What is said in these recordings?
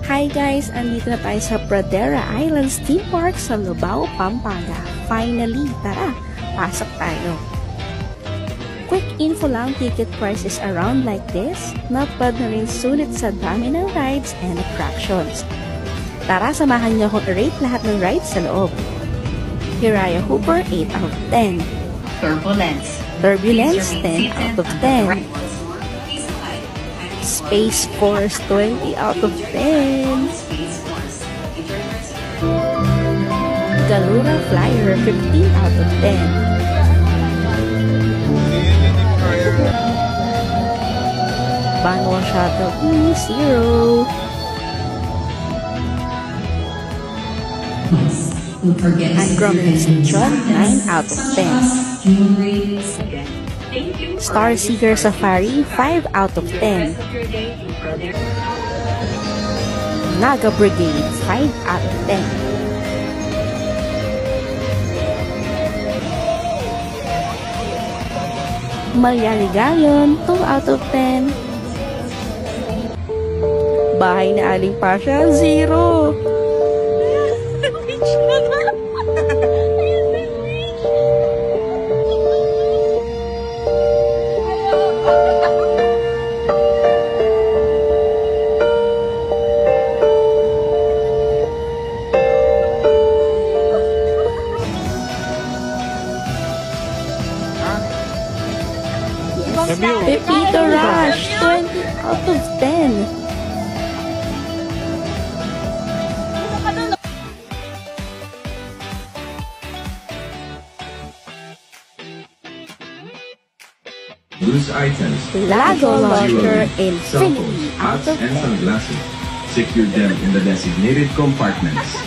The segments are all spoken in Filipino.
Hi guys! Andito na tayo sa Pradera Islands Theme Park sa Lubao, Pampanga. Finally! Tara! Pasok tayo! Quick info lang, ticket prices around like this. Not bad na rin sulit sa dami ng rides and attractions. Tara, samahan niyo akong i-rate lahat ng rides sa loob. Hiraya Hooper, 8 out of 10. Turbulence, 10 out of 10. Space Force, 20 out of 10. Galura Flyer, 15 out of 10. Banwa Shuttle, 0. Andromeda Central, 9 out of 10. Star Seeker Safari, 5 out of 10. Naga Brigade, 5 out of 10. Malyaligayon, 2 out of 10. Bahay na Aling Pasha, 0. Pepito Rush, 20 out of 10. Loose items. Lago Launcher, Infinity out of 10. Sunglasses. Secure them in the designated compartments.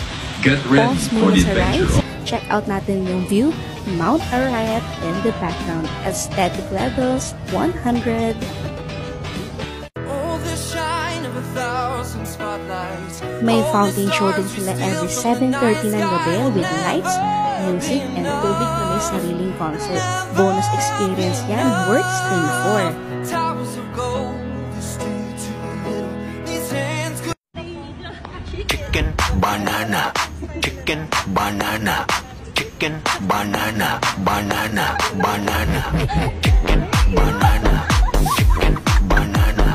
Get ready for the adventure. Check out natin yung view, Mount Arayat in the background. Aesthetic levels, 100. May fountain show din sila every 7:30 ng gabi with lights, music, and tubig na may sariling concert. Bonus experience yan, worth staying for. Chicken, banana, chicken, banana, chicken, banana, banana, banana, chicken, banana, chicken, banana.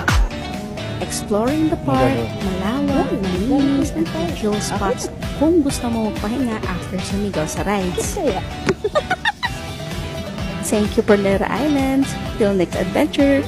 Exploring the park, malawak, malinis, and chill spots kung gusto mo magpahinga after sumigaw sa rides. Thank you, Pradera Islands. Till next adventure!